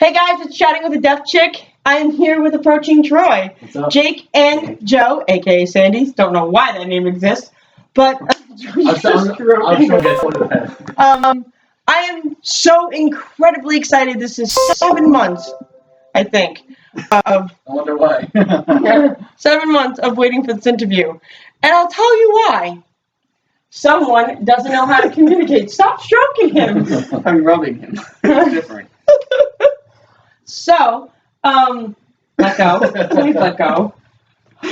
Hey guys, it's Chatting with a Deaf Chick. I am here with Approaching Troy. What's up? Jake and Joe, aka Sandy. Don't know why that name exists, but I'm sure that's one of the I am so incredibly excited. This is 7 months, I think, of I wonder why. 7 months of waiting for this interview, and I'll tell you why. Someone doesn't know how to communicate. Stop stroking him. I'm rubbing him. It's different. So, let go. Please let go.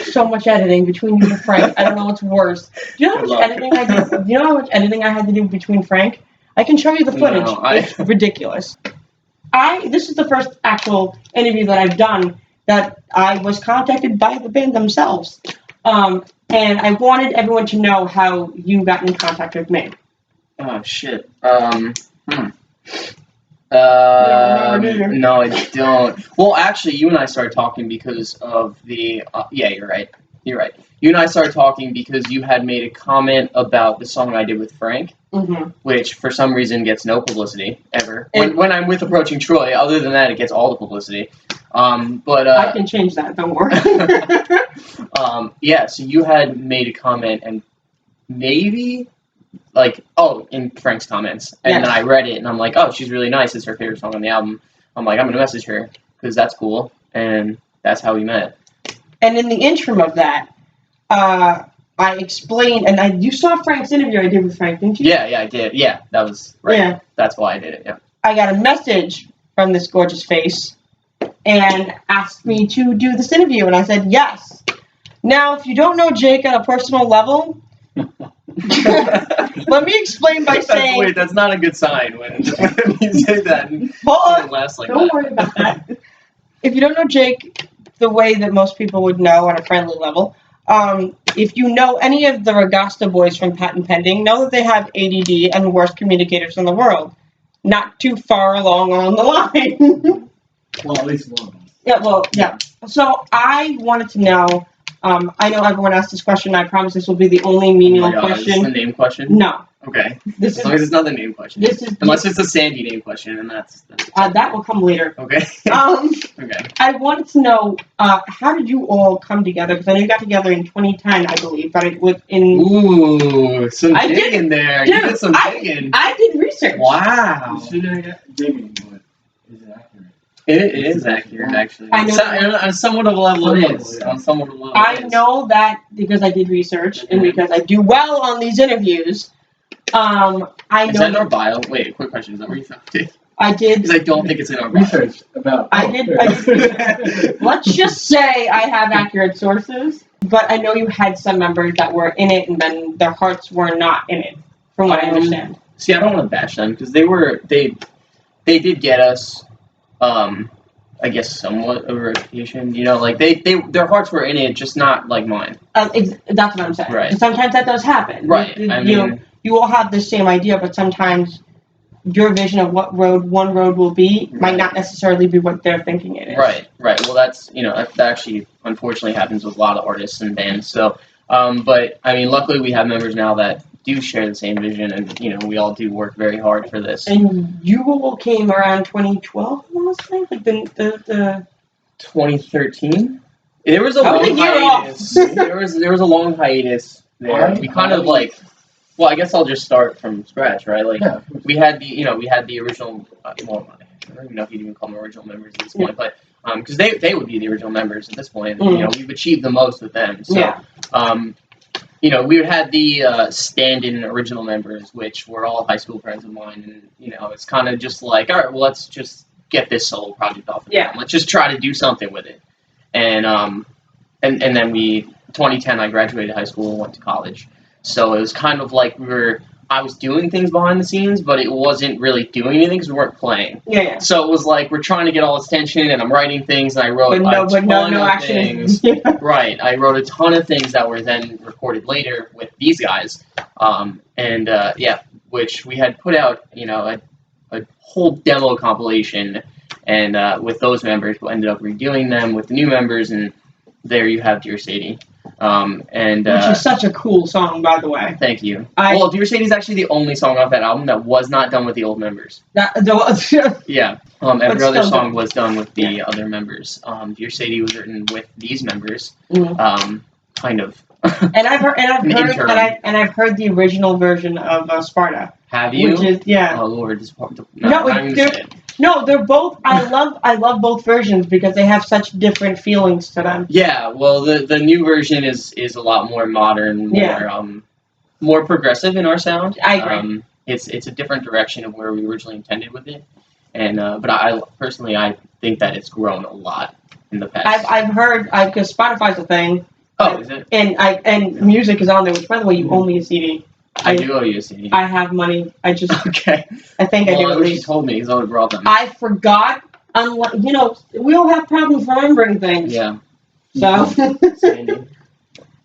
So much editing between you and Frank. I don't know what's worse. Do you know how Good much luck. editing I did? Do you know how much editing I had to do between Frank? I can show you the footage. No, It's ridiculous. This is the first actual interview that I've done that I was contacted by the band themselves. And I wanted everyone to know how you got in contact with me. Oh shit. remember, do you? No, I don't. Well, actually, you and I started talking because of the. Yeah, you're right. You're right. You and I started talking because you had made a comment about the song I did with Frank, Mm-hmm. which for some reason gets no publicity ever. And- When I'm with Approaching Troy, other than that, it gets all the publicity. But I can change that. Don't worry. yeah. So you had made a comment and maybe. In Frank's comments, and Yes. then I read it, and I'm like, oh, she's really nice. It's her favorite song on the album. I'm like, I'm gonna message her because that's cool, and that's how we met. And in the interim of that, I explained, and you saw Frank's interview I did with Frank, didn't you? Yeah, I did. Yeah, that was right. Yeah. That's why I did it. Yeah. I got a message from this gorgeous face and asked me to do this interview, and I said yes. Now, if you don't know Jake on a personal level, let me explain by saying... Wait, that's not a good sign when you say that. And Hold on. someone laughs like Don't that. worry about that. If you don't know Jake the way that most people would know on a friendly level, if you know any of the Ragasta boys from Patent Pending, know that they have ADD and the worst communicators in the world. Not too far along on the line. Well, at least one of them. Yeah. So I wanted to know, I know everyone asked this question, I promise this will be the only Oh menial my God, is this the question. name question? No. Okay. This As long as is, it's not the name question. this is, Unless it's a Sandy name question, and that's that will come later. okay. Okay. I wanted to know, how did you all come together? Because I know you got together in 2010, I believe, but it was in... Ooh, some I did- digging there. dude, You did some digging. I did research. Wow. You should have digging, but is it accurate? It is accurate, actually. I know. On somewhat of a level it Somewhat, is. yeah. On somewhat of a level I it is. know that because I did research and because I do well on these interviews. I Is know that in our bio? Wait, a quick question. Is that where you found it? I did. Because I don't think it's in our bio. Research about. I did Let's just say I have accurate sources, but I know you had some members that were in it and then their hearts were not in it, from what I understand. See, I don't want to bash them because they did get us, I guess, somewhat of a reputation. You know, like their hearts were in it, just not like mine. That's what I'm saying. Right. Sometimes that does happen. Right. You, I you know, mean, you all have the same idea, but sometimes your vision of what one road will be might Right. not necessarily be what they're thinking it is. right. Well, that's that actually unfortunately happens with a lot of artists and bands. So, but I mean, luckily we have members now that do share the same vision, and we all do work very hard for this. And you all came around 2012, I want to say, like the 2013. There was a I was long a year hiatus. off. there was a long hiatus there. We kind of like. Well, I guess I'll just start from scratch, right? Like Yeah. we had the original. Well, I don't even know if you'd even call them original members at this point, but because they would be the original members at this point. We've achieved the most with them. So, Yeah. we had the stand-in original members, which were all high school friends of mine, and it's kind of just like, all right, well, let's just get this solo project off the ground. Let's just try to do something with it, and then 2010, I graduated high school and went to college. So it was kind of like I was doing things behind the scenes, but it wasn't really doing anything because we weren't playing. Yeah. So it was like we're trying to get all this attention, and I'm writing things, and I wrote But no of action. things. Right, I wrote a ton of things that were then recorded later with these guys, which we had put out, a whole demo compilation, and with those members, we ended up redoing them with the new members, and there you have Dear Sadie. And Which is such a cool song, by the way. thank you. I- Well, Dear Sadie's actually the only song off that album that was not done with the old members. Yeah. Every But other still song good. was done with the other members. Dear Sadie was written with these members. Mm. Kind of. And I've heard, Interim. and I've heard the original version of Sparta, Have you? which is Oh Lord, this part. No, I'm not even they're- gonna say it. No, they're both. I love both versions because they have such different feelings to them. Yeah, well, the new version is a lot more modern, more Yeah. more progressive in our sound. I agree. It's a different direction of where we originally intended with it, and but I personally I think that it's grown a lot in the past. I've heard because Spotify's a thing, Oh, is it? and music is on there. Which, by the way, you owe me a CD. I do owe you a CD. I have money. I just Okay. I think I do Well, I at wish you least. told me because I would have brought them. I forgot. We all have problems remembering things. Yeah. So Sandy.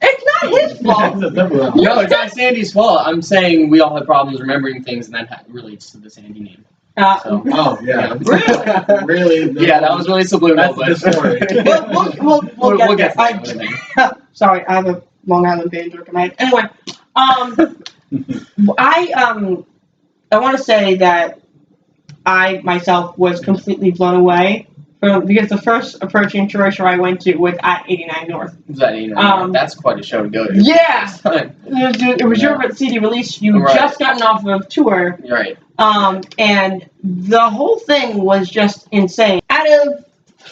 it's not his fault. No, it's not Sandy's fault. I'm saying we all have problems remembering things, and that relates to the Sandy name. So, Oh yeah. Really? Really? yeah, that was really subliminal. That's the story. We'll get there. to that. Sorry, I have a Long Island band joke in my head. Anyway, I want to say that I myself was completely blown away because the first approaching tour show I went to was at 89 North. Was that, that's quite a show to go to. Yeah, Right. it was your CD release. You Right. just gotten off of tour, Right. and the whole thing was just insane. Out of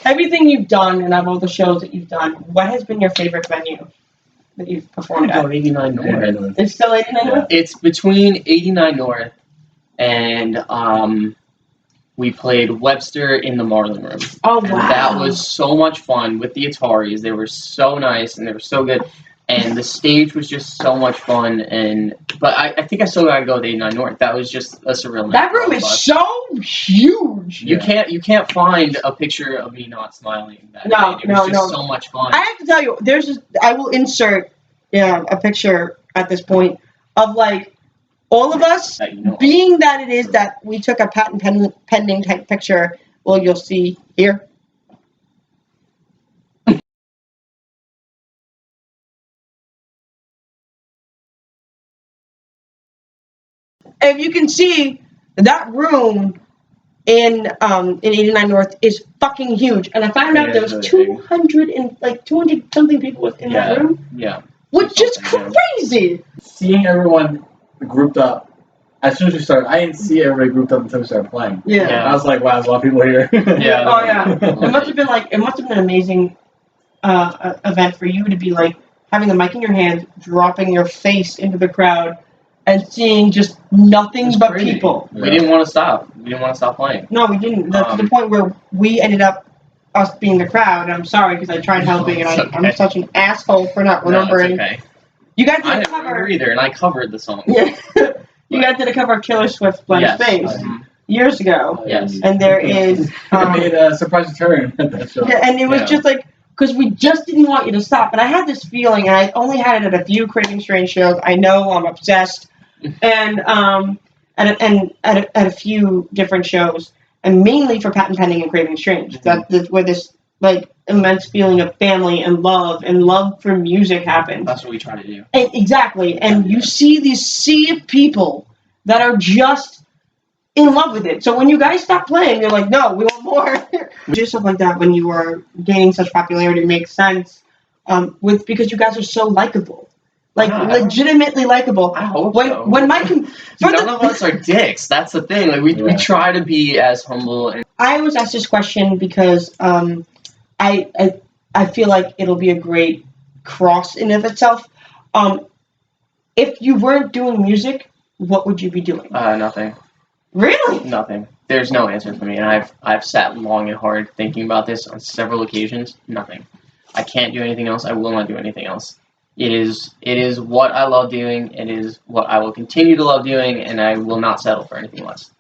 everything you've done and of all the shows that you've done, what has been your favorite venue that you've performed at? 89 North. It's still 89 North? It's between 89 North and we played Webster in the Marlin Room. Oh, And wow. that was so much fun with the Ataris. They were so nice and they were so good. And the stage was just so much fun. But I think I still gotta go to 89 North. That was just a surreal night. That room for all is of us. so huge. You can't find a picture of me not smiling that No, night. It was no, just no. so much fun. I have to tell you, I will insert a picture at this point of like all of us, That you know. being that it is that we took a patent pending type picture. Well, you'll see here. If you can see, that room in 89 North is fucking huge, and I found out It there is was really big. 200 something people in that room, Yeah. which is Something, crazy. Seeing everyone grouped up. As soon as we started, I didn't see everybody grouped up until we started playing. Yeah. Yeah. I was like, wow, there's a lot of people here. Yeah. Oh yeah. It must have been an amazing event for you to be like having the mic in your hand, dropping your face into the crowd, and seeing just nothing It's but crazy. people. We didn't want to stop. We didn't want to stop playing. No, we didn't. That's the point where we ended up us being the crowd. And I'm sorry because I tried helping, and It's I'm okay. such an asshole for not No, remembering. it's okay. You guys did I a didn't remember cover. either, and I covered the song. Yeah. You guys did a cover of Taylor Swift's Blank Yes. Space Mhm. years ago, Yes. and there is. I made a surprise return at that show. Yeah, and it was Yeah. just like, because we just didn't want you to stop. And I had this feeling, and I only had it at a few Craving Strange shows. I know I'm obsessed. And at a few different shows, and mainly for Patent Pending and Craving Strange. That's where this like immense feeling of family and love for music happened. That's what we try to do. And, exactly. And you see these sea of people that are just in love with it. So when you guys stop playing, you're like, no, we want more. Do stuff like that when you are gaining such popularity makes sense. Because you guys are so likable, like Yeah. legitimately likable. I hope When so. when my com- for None the- of us are dicks. That's the thing. Like we Yeah. try to be as humble and I was asked this question because I feel like it'll be a great cross in of itself. If you weren't doing music, what would you be doing? nothing. Really? Nothing. There's no answer for me, and I've sat long and hard thinking about this on several occasions. Nothing. I can't do anything else. I will not do anything else. It is what I love doing. It is what I will continue to love doing, and I will not settle for anything less.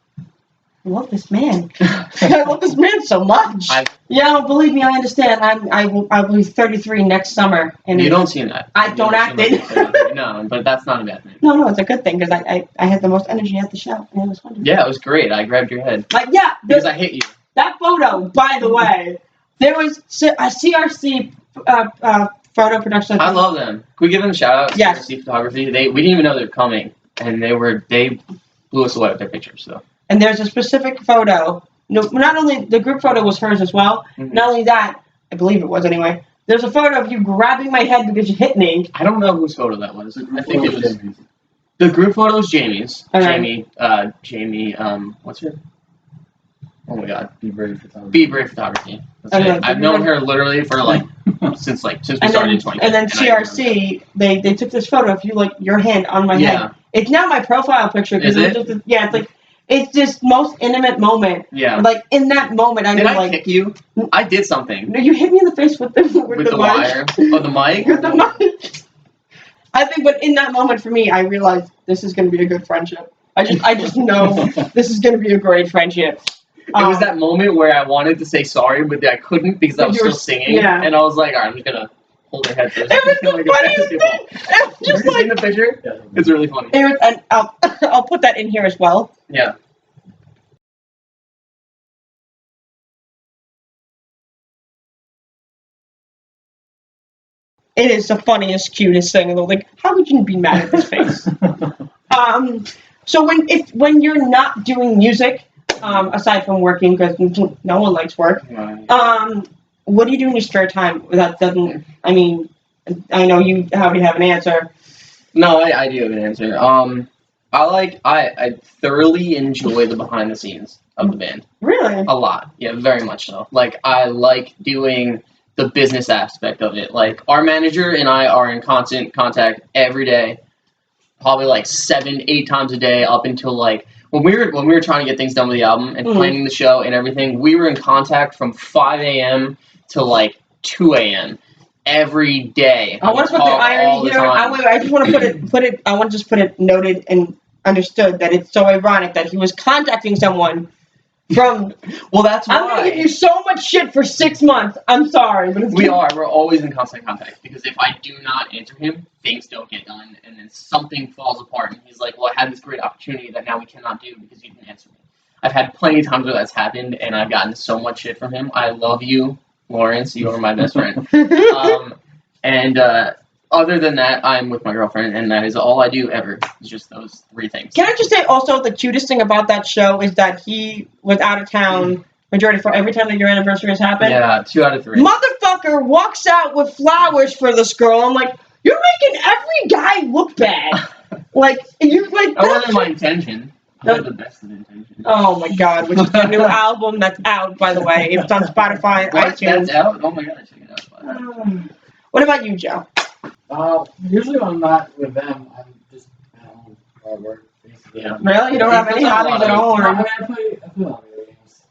I love this man. I love this man so much. I- Yeah, believe me, I understand. I will be 33 next summer, and You it's- don't seem that. I You don't act seem like it. you're 33. No, but that's not a bad thing. No, it's a good thing because I had the most energy at the show, and it was wonderful. Yeah, it was great. I grabbed your head Like yeah, because I hit you. that photo. By the way, there was a CRC photo production. I love them. Can we give them a shout out? Yes. CRC Photography. We didn't even know they were coming, and they blew us away with their pictures. So. And there's a specific photo. No, not only the group photo was hers as well. Mhm. Not only that, I believe it was anyway. There's a photo of you grabbing my head because you hit me. I don't know whose photo that was. I think it was Jimmy's. the group photo was Jamie's. Okay. Jamie. What's her? Oh my God. Be brave photography. Be Brave Photography. That's Okay, it. I've known her literally for since we started in 20. And then CRC, they took this photo of you, like, your hand on my Yeah. head. It's now my profile picture. Is It's just, it's like, it's this most intimate moment. Yeah. Like, in that moment, I'm Did I like, kick you? I did something. no, you hit me in the face with the With the mic. wire. Oh, the mic? With the mic. I think, but in that moment for me, I realized this is going to be a good friendship. I just know this is going to be a great friendship. It was that moment where I wanted to say sorry, but I couldn't because I was You were- still singing. yeah. And I was like, alright, I'm just gonna hold her head first. It was the Like a funniest thing. basketball. It was Have just you like, seen the picture? Yeah. It's really funny. it was, and I'll put that in here as well. Yeah. It is the funniest, cutest thing. And they're like, how could you be mad at this face? So when you're not doing music, aside from working, because no one likes work, what do you do in your spare time? That doesn't. I mean, I know you already have an answer. No, I do have an answer. I thoroughly enjoy the behind the scenes of the band. Really? A lot. Yeah, very much so. Like, I like doing the business aspect of it. Like, our manager and I are in constant contact every day, probably like 7-8 times a day, up until like when we were trying to get things done with the album and planning the show and everything. We were in contact from 5 a.m. to like 2 a.m. every day. I want to put the irony here. I just want to put it. I want to just put it noted and understood that it's so ironic that he was contacting someone from. Well, that's I'm gonna give why you so much shit for 6 months. I'm sorry, but it's we're always in constant contact, because if I do not answer him, things don't get done, and then something falls apart, and he's like, well, I had this great opportunity that now we cannot do because you didn't answer me. I've had plenty of times where that's happened, and I've gotten so much shit from him. I love you, Lawrence. You are my best friend. Other than that, I'm with my girlfriend, and that is all I do ever. It's just those 3 things. Can I just say also the cutest thing about that show is that he was out of town majority for every time that your anniversary has happened. Yeah, 2 out of 3. Motherfucker walks out with flowers for this girl. I'm like, you're making every guy look bad. Like you like. That wasn't my intention. I had the best of intentions. Oh my God! Which is the new album that's out, by the way. It's on Spotify and What? iTunes. That's out? Oh my god, I check it out. What about you, Joe? Usually when I'm not with them, I'm just at home or at work, basically. Yeah. Really? You don't have any hobbies at all? No, I Or mean, I play a lot of video games.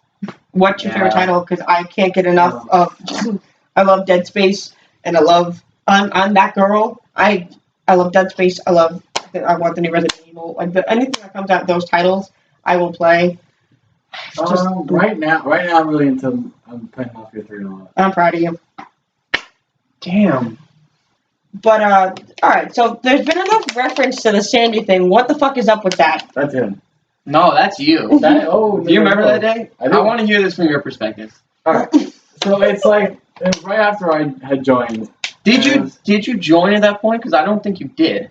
what's your favorite Yeah. title? Because I can't get enough of. I love Dead Space, and I love. I'm that girl. I love Dead Space. I want the new Resident Evil. Like anything that comes out, those titles, I will play. Right now, I'm really into. I'm playing Mafia 3 a lot. I'm proud of you. Damn. But all right. So there's been enough reference to the Sandy thing. What the fuck is up with that? That's him. No, that's you. Do Do you remember that day? I do. I want to hear this from your perspective. Alright. So it's like right after I had joined. Did Yes. you join at that point? Because I don't think you did.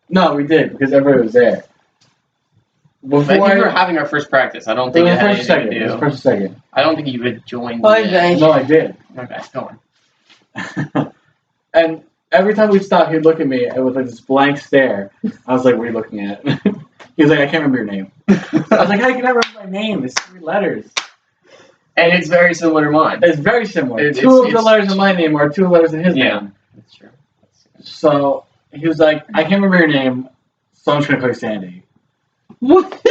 No, we did because everybody was there. I think we were having our first practice. I don't think it had anything to do. First second. I don't think you had joined. Oh, yet. okay. No, I did. Okay, go on. And every time we'd stop, he'd look at me with like this blank stare. I was like, "What are you looking at?" He was like, "I can't remember your name." I was like, "How can I remember my name? It's 3 letters." And it's very similar to mine. It's very similar. It's- two of the it's- letters of my name are 2 letters of his Yeah. name. That's true. So he was like, "I can't remember your name, so I'm just gonna call you Sandy." What?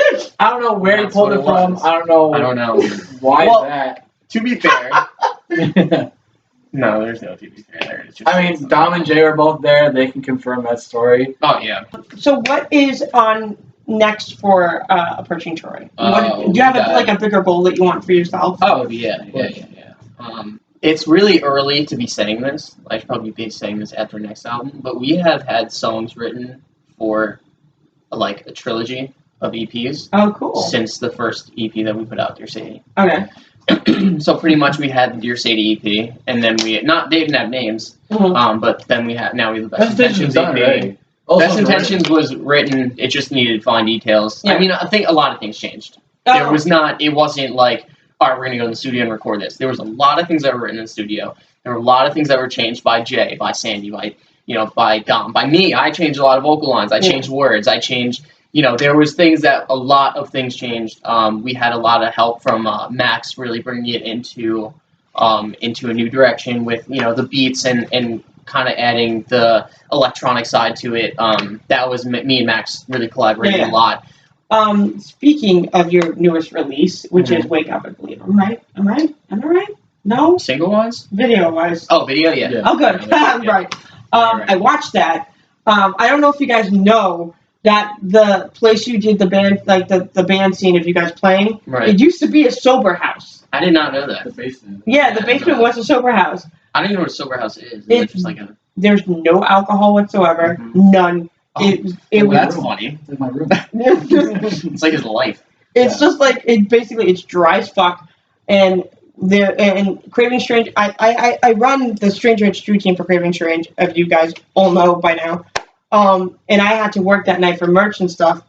I don't know where That's he pulled what it it from. was. I don't know. I don't know. why Well- that. To be fair, no, there's no TV there. It's just I mean, Dom and Jay are both there. They can confirm that story. Oh yeah. So what is on next for Approaching Troy? Oh, Do you have we got- a bigger goal that you want for yourself? Oh yeah. It's really early to be saying this. I should probably be saying this after next album. But we have had songs written for like a trilogy of EPs Oh, cool. since the first EP that we put out there, Sadie. Okay. So pretty much we had the Dear Sadie EP, and then they didn't have names, but then we have the Best Intentions EP. Already. Best Intentions was written, it just needed fine details. Yeah. I mean, I think a lot of things changed. It wasn't like, all right, we're gonna go in the studio and record this. There was a lot of things that were written in the studio. There were a lot of things that were changed by Jay, by Sandy, by Dom, by me. I changed a lot of vocal lines. I changed words. I changed. There was things that a lot of things changed. We had a lot of help from Max really bringing it into a new direction with the beats and kind of adding the electronic side to it. That was me and Max really collaborating a lot. Speaking of your newest release, which is Wake Up, I believe. Am I right? No? Single wise? Video wise. Oh, video, yeah. Oh, good. Yeah. Right. I watched that. I don't know if you guys know that the place you did the band, like the band scene of you guys playing, it used to be a sober house. I did not know that. The basement. Yeah, the basement was a sober house. I don't even know what a sober house is. It's just like there's no alcohol whatsoever. None. Oh, that's room. funny. It's in my room. It's like his life. It's just like it's dry as fuck, and Craving Strange. I run the Stranger Hits Drew team for Craving Strange, as you guys all know by now. And I had to work that night for merch and stuff,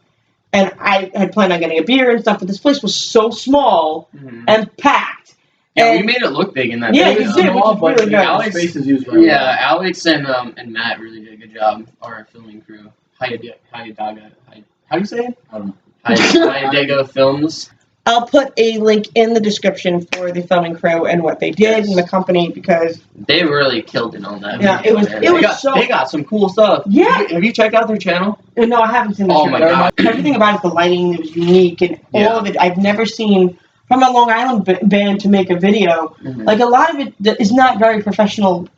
and I had planned on getting a beer and stuff, but this place was so small and packed. Yeah, we made it look big in that. Yeah, video. you did, which is really good. Alex, space is used right yeah, Alex and Matt really did a good job. Our filming crew, Hayadaga. How do you say it? I don't know. Hayadaga Films. I'll put a link in the description for the filming crew and what they did and the company, because they really killed it on that. Yeah, video, they got some cool stuff. Yeah. Have you checked out their channel? No, I haven't seen the Oh show. my god. Everything about it, the lighting, it was unique, and all of it. I've never seen from a Long Island band to make a video. Like, a lot of it is not very professional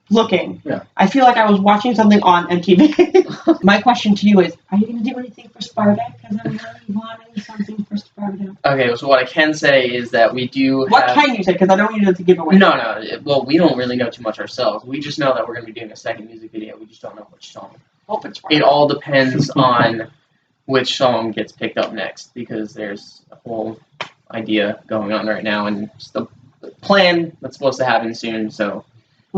looking. Yeah. I feel like I was watching something on MTV. My question to you is, are you going to do anything for Sparta? Because I'm really wanting something for Sparta. Okay, so what I can say is that we do What can you say? Because I don't want you to give away. No. Well, we don't really know too much ourselves. We just know that we're going to be doing a second music video. We just don't know which song. Hope it's Sparta. It all depends on which song gets picked up next, because there's a whole idea going on right now, and it's the plan that's supposed to happen soon, so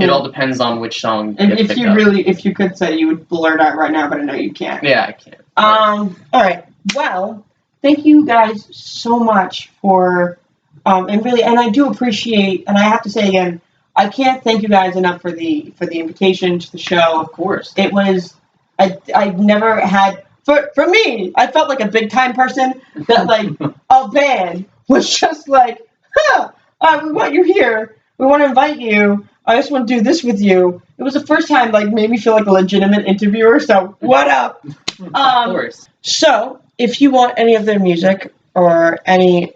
it all depends on which song And gets if picked you up. if you could say, you would blurt out right now, but I know you can't. Yeah, I can't. All right. Well, thank you guys so much for, and I do appreciate, and I have to say again, I can't thank you guys enough for the invitation to the show. Of course. It was, I've never had, for me, I felt like a big time person that like a band was just like, we want you here. We want to invite you. I just want to do this with you. It was the first time, like, made me feel like a legitimate interviewer. So, what up? Of course. So, if you want any of their music or any,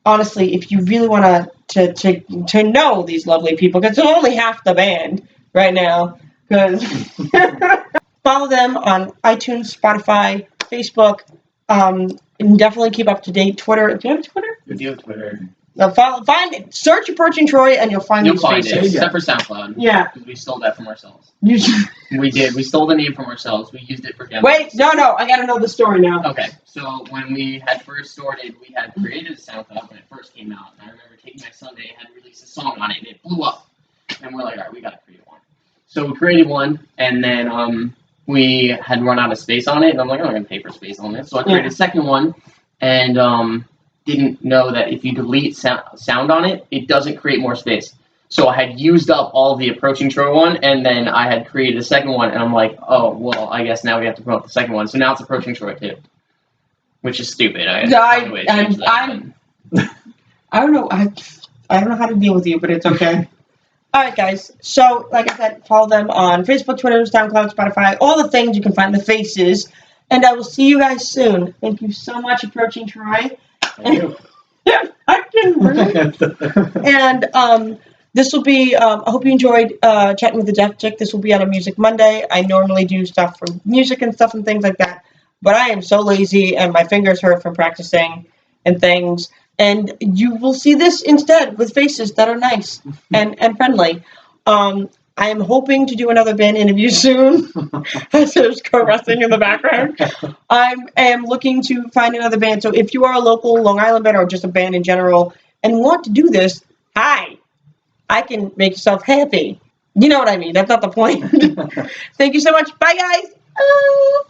honestly, if you really want to know these lovely people, because they're only half the band right now, because follow them on iTunes, Spotify, Facebook, and definitely keep up to date. Twitter. Do you have a Twitter? We do have Twitter. Search Approaching Troy, and you'll find You'll these find faces. it, except for SoundCloud. Yeah. Because we stole that from ourselves. You should. We did. We stole the name from ourselves. We used it for demos. Wait, no, I gotta know the story now. Okay, so when we had first started, we had created a SoundCloud when it first came out, and I remember Take My Sunday had released a song on it, and it blew up. And we're like, all right, we gotta create one. So we created one, and then we had run out of space on it, and I'm like, I'm not gonna pay for space on this. So I created a second one, and didn't know that if you delete sound on it, it doesn't create more space. So I had used up all the Approaching Troy one, and then I had created a second one, and I'm like, oh, well, I guess now we have to promote the second one. So now it's Approaching Troy 2, which is stupid. I don't know. I don't know how to deal with you, but it's okay. All right, guys. So, like I said, follow them on Facebook, Twitter, SoundCloud, Spotify, all the things. You can find the faces. And I will see you guys soon. Thank you so much, Approaching Troy. Thank you. Yeah, I can really. And this will be, I hope you enjoyed chatting with the Deaf Chick. This will be on a Music Monday. I normally do stuff for music and stuff and things like that. But I am so lazy and my fingers hurt from practicing and things. And you will see this instead with faces that are nice and friendly. I am hoping to do another band interview soon. As there's caressing in the background. I am looking to find another band. So if you are a local Long Island band or just a band in general, and want to do this, hi, I can make yourself happy. You know what I mean? That's not the point. Thank you so much. Bye, guys.